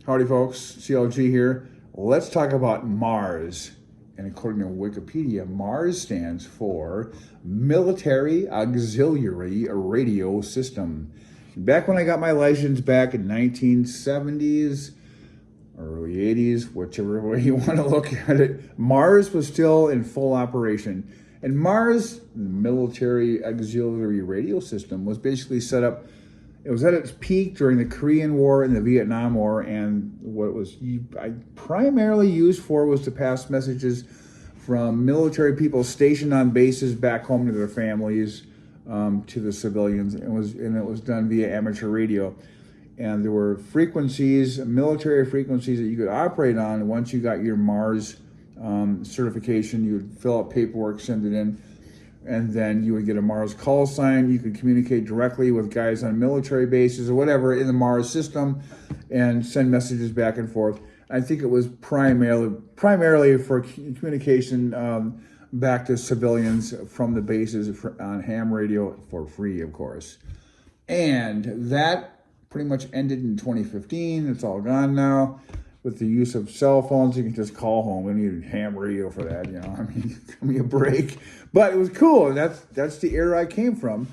Howdy folks, CLG here. Let's talk about MARS. And according to Wikipedia, MARS stands for Military Auxiliary Radio System. Back when I got my license back in 1970s, early 80s, whichever way you want to look at it, MARS was still in full operation. And MARS, the Military Auxiliary Radio System, was basically set up. It was at its peak during the Korean War and the Vietnam War, and what it was primarily used for was to pass messages from military people stationed on bases back home to their families, to the civilians. It was done via amateur radio, and there were frequencies, military frequencies that you could operate on. Once you got your MARS certification, you would fill out paperwork, send it in, and then you would get a MARS call sign. You could communicate directly with guys on military bases or whatever in the MARS system and send messages back and forth. I think it was primarily for communication back to civilians from the bases on ham radio for free, of course. And that pretty much ended in 2015. It's all gone now. With the use of cell phones, you can just call home. We need ham radio for that, you know. I mean, give me a break. But it was cool. That's the era I came from.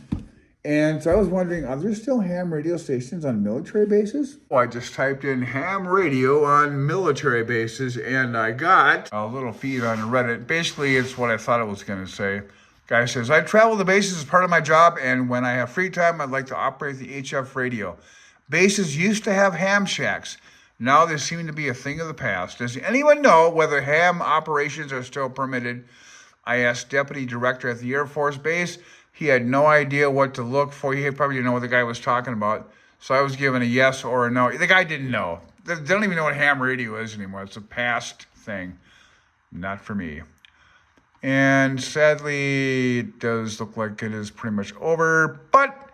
And so I was wondering, are there still ham radio stations on military bases? Well, I just typed in ham radio on military bases, and I got a little feed on Reddit. Basically, it's what I thought it was going to say. Guy says, I travel the bases as part of my job, and when I have free time, I'd like to operate the HF radio. Bases used to have ham shacks. Now they seem to be a thing of the past. Does anyone know whether ham operations are still permitted? I asked Deputy Director at the Air Force Base. He had no idea what to look for. He probably didn't know what the guy was talking about. So I was given a yes or a no. The guy didn't know. They don't even know what ham radio is anymore. It's a past thing. Not for me. And sadly, it does look like it is pretty much over. But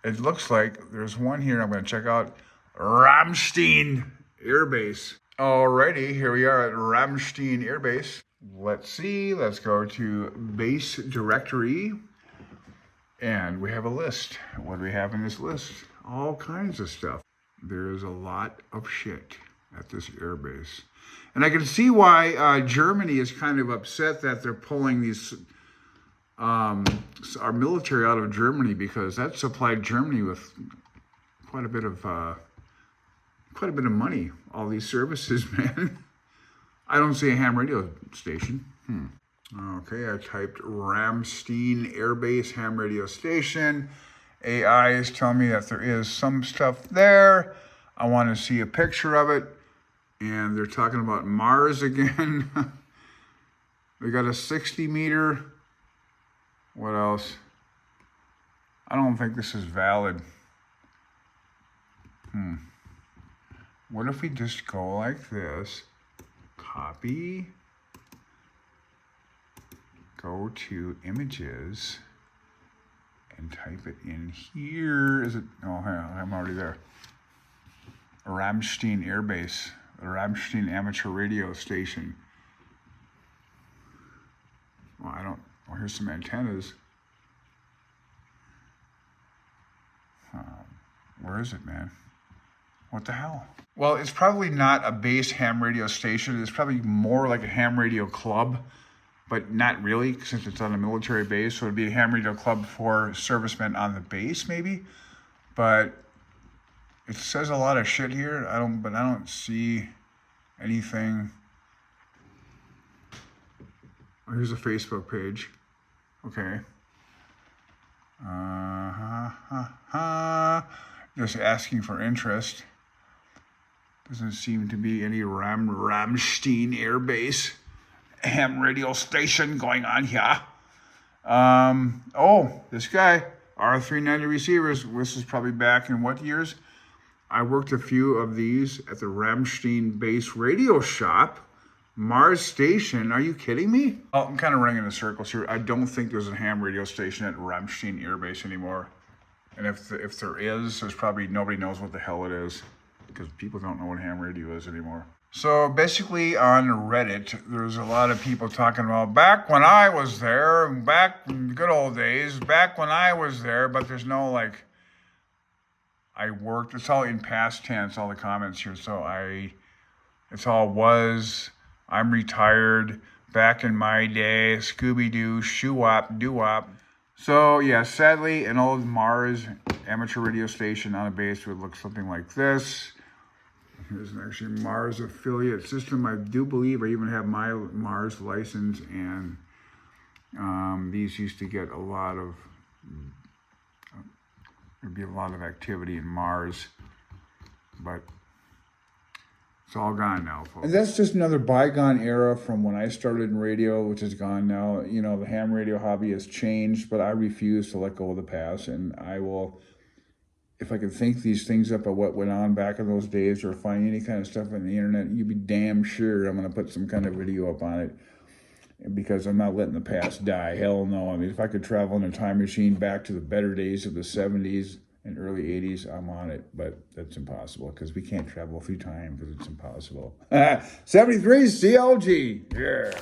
it looks like there's one here I'm going to check out. Ramstein Air Base. Alrighty, here we are at Ramstein Air Base. Let's see, let's go to base directory. And we have a list. What do we have in this list? All kinds of stuff. There's a lot of shit at this air base. And I can see why Germany is kind of upset that they're pulling these our military out of Germany, because that supplied Germany with quite a bit of money, all these services, man. I don't see a ham radio station. Okay, I typed Ramstein Air Base ham radio station. AI is telling me that there is some stuff there. I want to see a picture of it. And they're talking about MARS again. They got a 60 meter. What else? I don't think this is valid. What if we just go like this? Copy. Go to images and type it in here. Is it? Oh, I'm already there. Ramstein Air Base, the Ramstein Amateur Radio Station. Well, well, here's some antennas. Where is it, man? What the hell? Well, it's probably not a base ham radio station. It's probably more like a ham radio club, but not really, since it's on a military base. So it'd be a ham radio club for servicemen on the base, maybe. But it says a lot of shit here. I don't see anything. Oh, here's a Facebook page. Okay. Just asking for interest. Doesn't seem to be any Ramstein Air Base ham radio station going on here. Oh, this guy, R390 receivers. This is probably back in what years? I worked a few of these at the Ramstein Base Radio Shop. MARS station, are you kidding me? Oh, I'm kind of running in circles here. I don't think there's a ham radio station at Ramstein Air Base anymore. And if there is, there's probably nobody knows what the hell it is, because people don't know what ham radio is anymore. So basically on Reddit, there's a lot of people talking about back when I was there, back in the good old days, back when I was there, but there's no like I worked. It's all in past tense, all the comments here. So it's all was. I'm retired. Back in my day, Scooby-Doo, shoo-wop, doo-wop. So, yeah, sadly, an old M.A.R.S amateur radio station on a base would look something like this. Here's an actually M.A.R.S affiliate system. I do believe I even have my M.A.R.S license, and these used to get a lot of, there'd be a lot of activity in M.A.R.S, but it's all gone now, folks. And that's just another bygone era from when I started in radio, which is gone now. You know, the ham radio hobby has changed, but I refuse to let go of the past. And I will, if I can think these things up of what went on back in those days or find any kind of stuff on the internet, you'd be damn sure I'm going to put some kind of video up on it, because I'm not letting the past die. Hell no. I mean, if I could travel in a time machine back to the better days of the 70s, and early 80s, I'm on it, but that's impossible because we can't travel through time because it's impossible. 73 CLG, yeah.